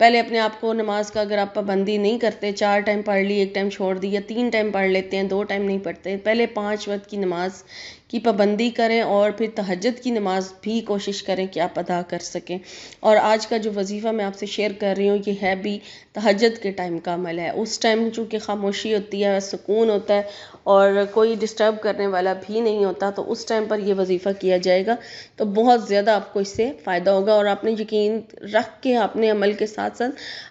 پہلے اپنے آپ کو نماز کا اگر آپ پابندی نہیں کرتے، 4 ٹائم پڑھ لی، 1 ٹائم چھوڑ دی، یا 3 ٹائم پڑھ لیتے ہیں، 2 ٹائم نہیں پڑھتے، پہلے 5 وقت کی نماز کی پابندی کریں، اور پھر تہجد کی نماز بھی کوشش کریں کہ آپ ادا کر سکیں۔ اور آج کا جو وظیفہ میں آپ سے شیئر کر رہی ہوں، یہ ہے بھی تہجد کے ٹائم کا عمل ہے۔ اس ٹائم چونکہ خاموشی ہوتی ہے، سکون ہوتا ہے، اور کوئی ڈسٹرب کرنے والا بھی نہیں ہوتا، تو اس ٹائم پر یہ وظیفہ کیا جائے گا تو بہت زیادہ آپ کو اس سے فائدہ ہوگا۔ اور آپ نے یقین رکھ کے اپنے عمل کے ساتھ ساتھ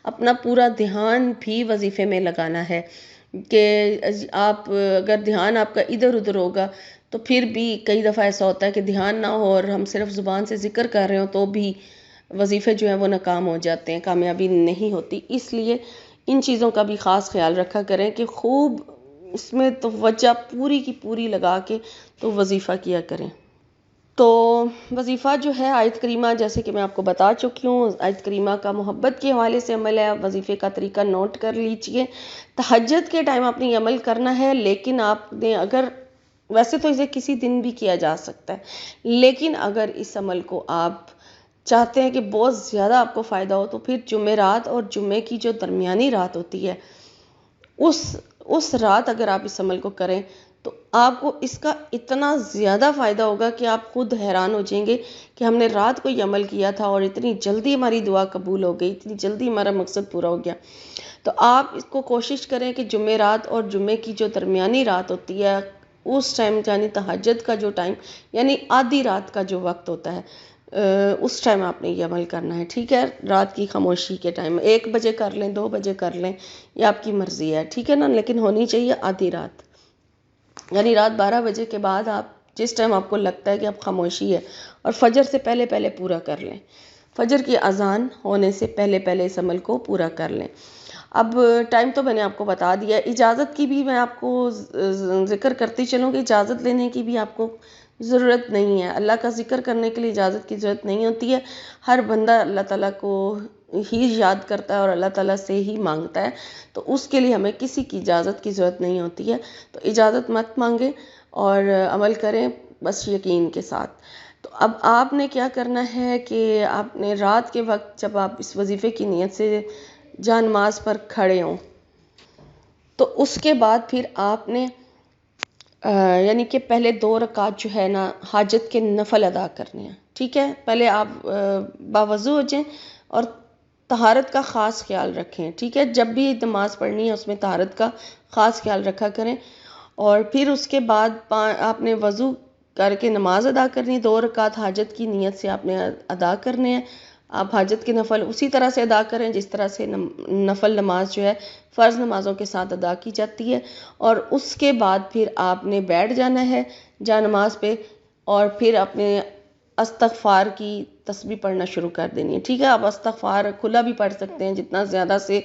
اپنا پورا دھیان بھی وظیفے میں لگانا ہے، کہ آپ اگر دھیان آپ کا ادھر ادھر ہوگا تو پھر بھی کئی دفعہ ایسا ہوتا ہے کہ دھیان نہ ہو اور ہم صرف زبان سے ذکر کر رہے ہوں تو بھی وظیفے جو ہیں وہ ناکام ہو جاتے ہیں، کامیابی نہیں ہوتی۔ اس لیے ان چیزوں کا بھی خاص خیال رکھا کریں کہ خوب اس میں توجہ پوری کی پوری لگا کے تو وظیفہ کیا کریں۔ تو وظیفہ جو ہے آیت کریمہ، جیسے کہ میں آپ کو بتا چکی ہوں، آیت کریمہ کا محبت کے حوالے سے عمل ہے۔ وظیفے کا طریقہ نوٹ کر لیجئے۔ تہجد کے ٹائم آپ نے یہ عمل کرنا ہے، لیکن آپ نے اگر ویسے تو اسے کسی دن بھی کیا جا سکتا ہے، لیکن اگر اس عمل کو آپ چاہتے ہیں کہ بہت زیادہ آپ کو فائدہ ہو تو پھر جمعرات اور جمعے کی جو درمیانی رات ہوتی ہے، اس رات اگر آپ اس عمل کو کریں تو آپ کو اس کا اتنا زیادہ فائدہ ہوگا کہ آپ خود حیران ہو جائیں گے کہ ہم نے رات کو یہ عمل کیا تھا اور اتنی جلدی ہماری دعا قبول ہو گئی، اتنی جلدی ہمارا مقصد پورا ہو گیا۔ تو آپ اس کو کوشش کریں کہ جمعرات اور جمعے کی جو درمیانی رات ہوتی ہے، اس ٹائم یعنی تہجد کا جو ٹائم، یعنی آدھی رات کا جو وقت ہوتا ہے، اس ٹائم آپ نے یہ عمل کرنا ہے، ٹھیک ہے؟ رات کی خاموشی کے ٹائم 1 بجے کر لیں، 2 بجے کر لیں، یہ آپ کی مرضی ہے، ٹھیک ہے نا؟ لیکن ہونی چاہیے آدھی رات، یعنی رات 12 بجے کے بعد آپ جس ٹائم آپ کو لگتا ہے کہ اب خاموشی ہے، اور فجر سے پہلے پہلے پورا کر لیں، فجر کی اذان ہونے سے پہلے پہلے اس عمل کو پورا کر لیں۔ اب ٹائم تو میں نے آپ کو بتا دیا، اجازت کی بھی میں آپ کو ذکر کرتی چلوں کہ اجازت لینے کی بھی آپ کو ضرورت نہیں ہے۔ اللہ کا ذکر کرنے کے لیے اجازت کی ضرورت نہیں ہوتی ہے، ہر بندہ اللہ تعالیٰ کو ہی یاد کرتا ہے اور اللہ تعالیٰ سے ہی مانگتا ہے، تو اس کے لیے ہمیں کسی کی اجازت کی ضرورت نہیں ہوتی ہے۔ تو اجازت مت مانگیں اور عمل کریں بس یقین کے ساتھ۔ تو اب آپ نے کیا کرنا ہے کہ آپ نے رات کے وقت جب آپ اس وظیفے کی نیت سے جا نماز پر کھڑے ہوں تو اس کے بعد پھر آپ نے یعنی کہ پہلے 2 رکعت جو ہے نا حاجت کے نفل ادا کرنے ہیں، ٹھیک ہے؟ پہلے آپ باوضو ہو جائیں اور طہارت کا خاص خیال رکھیں، ٹھیک ہے؟ جب بھی نماز پڑھنی ہے اس میں طہارت کا خاص خیال رکھا کریں، اور پھر اس کے بعد آپ نے وضو کر کے نماز ادا کرنی، 2 رکعت حاجت کی نیت سے آپ نے ادا کرنے ہیں۔ آپ حاجت کے نفل اسی طرح سے ادا کریں جس طرح سے نفل نماز جو ہے فرض نمازوں کے ساتھ ادا کی جاتی ہے، اور اس کے بعد پھر آپ نے بیٹھ جانا ہے جا نماز پہ، اور پھر اپنے استغفار کی تسبیح پڑھنا شروع کر دینی ہے، ٹھیک ہے؟ آپ استغفار کھلا بھی پڑھ سکتے ہیں، جتنا زیادہ سے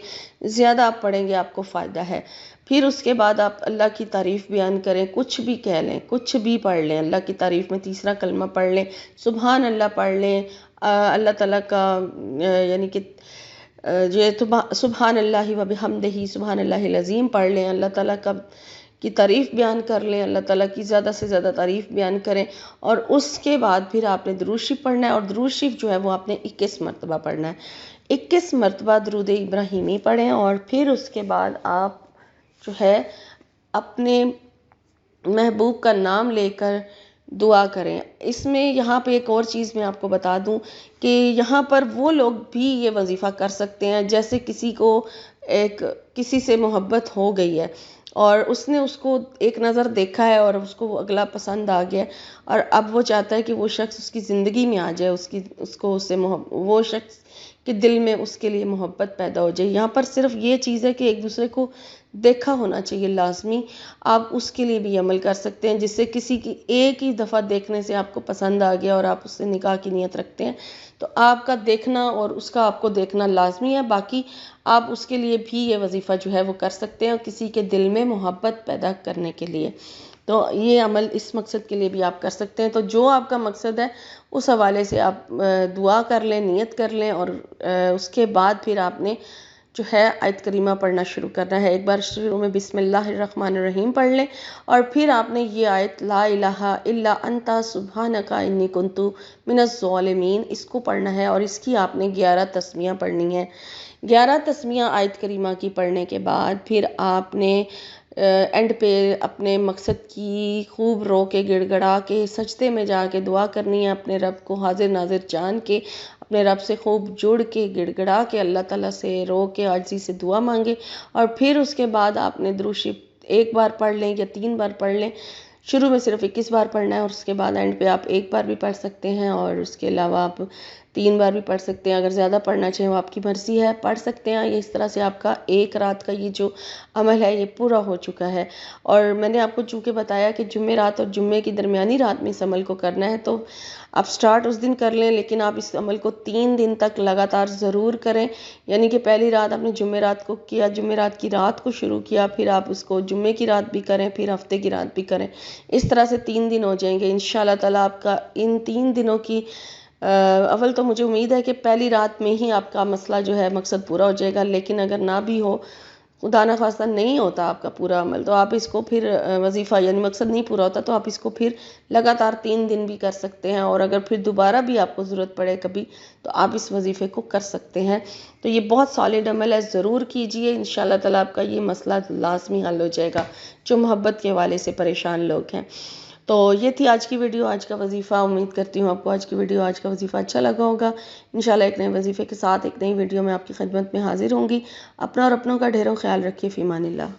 زیادہ آپ پڑھیں گے آپ کو فائدہ ہے۔ پھر اس کے بعد آپ اللہ کی تعریف بیان کریں، کچھ بھی کہہ لیں، کچھ بھی پڑھ لیں، اللہ کی تعریف میں تیسرا کلمہ پڑھ لیں، سبحان اللہ پڑھ لیں، اللہ تعالیٰ کا یعنی کہ یہ سبحان اللہ و بحمدہ سبحان اللہ العظیم پڑھ لیں، اللہ تعالیٰ کی تعریف بیان کر لیں، اللہ تعالیٰ کی زیادہ سے زیادہ تعریف بیان کریں، اور اس کے بعد پھر آپ نے درود شریف پڑھنا ہے، اور درود شریف جو ہے وہ آپ نے 21 مرتبہ پڑھنا ہے، 21 مرتبہ درود ابراہیمی پڑھیں، اور پھر اس کے بعد آپ جو ہے اپنے محبوب کا نام لے کر دعا کریں۔ اس میں یہاں پہ ایک اور چیز میں آپ کو بتا دوں کہ یہاں پر وہ لوگ بھی یہ وظیفہ کر سکتے ہیں جیسے کسی سے محبت ہو گئی ہے اور اس نے اس کو ایک نظر دیکھا ہے اور اس کو وہ اگلا پسند آ گیا اور اب وہ چاہتا ہے کہ وہ شخص اس کی زندگی میں آ جائے، وہ شخص کہ دل میں اس کے لیے محبت پیدا ہو جائے۔ یہاں پر صرف یہ چیز ہے کہ ایک دوسرے کو دیکھا ہونا چاہیے لازمی، آپ اس کے لیے بھی عمل کر سکتے ہیں، جس سے کسی کی ایک ہی دفعہ دیکھنے سے آپ کو پسند آ گیا اور آپ اس سے نکاح کی نیت رکھتے ہیں تو آپ کا دیکھنا اور اس کا آپ کو دیکھنا لازمی ہے، باقی آپ اس کے لیے بھی یہ وظیفہ جو ہے وہ کر سکتے ہیں کسی کے دل میں محبت پیدا کرنے کے لیے۔ تو یہ عمل اس مقصد کے لیے بھی آپ کر سکتے ہیں۔ تو جو آپ کا مقصد ہے اس حوالے سے آپ دعا کر لیں، نیت کر لیں، اور اس کے بعد پھر آپ نے جو ہے آیت کریمہ پڑھنا شروع کرنا ہے۔ ایک بار شروع میں بسم اللہ الرحمن الرحیم پڑھ لیں اور پھر آپ نے یہ آیت لا الہ الا انت سبحانک انی کنت من الظالمین اس کو پڑھنا ہے، اور اس کی آپ نے 11 تسمیاں پڑھنی ہیں۔ 11 تسمیہ آیت کریمہ کی پڑھنے کے بعد پھر آپ نے اینڈ پہ اپنے مقصد کی خوب رو کے گڑ گڑا کے سجدے میں جا کے دعا کرنی ہے، اپنے رب کو حاضر ناظر جان کے، اپنے رب سے خوب جڑ کے گڑ گڑا کے اللہ تعالیٰ سے رو کے عاجزی سے دعا مانگے، اور پھر اس کے بعد آپ نے درود شریف ایک بار پڑھ لیں یا 3 بار پڑھ لیں۔ شروع میں صرف 21 بار پڑھنا ہے اور اس کے بعد اینڈ پہ آپ ایک بار بھی پڑھ سکتے ہیں، اور اس کے علاوہ آپ 3 بار بھی پڑھ سکتے ہیں، اگر زیادہ پڑھنا چاہیں وہ آپ کی مرضی ہے، پڑھ سکتے ہیں۔ یہ اس طرح سے آپ کا ایک رات کا یہ جو عمل ہے یہ پورا ہو چکا ہے۔ اور میں نے آپ کو چونکہ بتایا کہ جمعہ رات اور جمعے کی درمیانی رات میں اس عمل کو کرنا ہے، تو آپ سٹارٹ اس دن کر لیں، لیکن آپ اس عمل کو 3 دن تک لگاتار ضرور کریں۔ یعنی کہ پہلی رات آپ نے جمعہ رات کو کیا، جمعہ رات کی رات کو شروع کیا، پھر آپ اس کو جمعے کی رات بھی کریں، پھر ہفتے کی رات بھی کریں، اس طرح سے 3 دن ہو جائیں گے انشاءاللہ تعالیٰ۔ آپ کا ان 3 دنوں کی اول تو مجھے امید ہے کہ پہلی رات میں ہی آپ کا مسئلہ جو ہے مقصد پورا ہو جائے گا، لیکن اگر نہ بھی ہو، خدا نخواستہ نہیں ہوتا آپ کا پورا عمل، تو آپ اس کو پھر وظیفہ یعنی مقصد نہیں پورا ہوتا تو آپ اس کو پھر لگاتار 3 دن بھی کر سکتے ہیں، اور اگر پھر دوبارہ بھی آپ کو ضرورت پڑے کبھی تو آپ اس وظیفے کو کر سکتے ہیں۔ تو یہ بہت سالڈ عمل ہے، ضرور کیجئے، انشاءاللہ تعالیٰ آپ کا یہ مسئلہ لازمی حل ہو جائے گا جو محبت کے حوالے سے پریشان لوگ ہیں۔ تو یہ تھی آج کی ویڈیو، آج کا وظیفہ۔ امید کرتی ہوں آپ کو آج کی ویڈیو، آج کا وظیفہ اچھا لگا ہوگا۔ انشاءاللہ ایک نئے وظیفے کے ساتھ ایک نئی ویڈیو میں آپ کی خدمت میں حاضر ہوں گی۔ اپنا اور اپنوں کا ڈھیروں خیال رکھیے۔ فی امان اللہ۔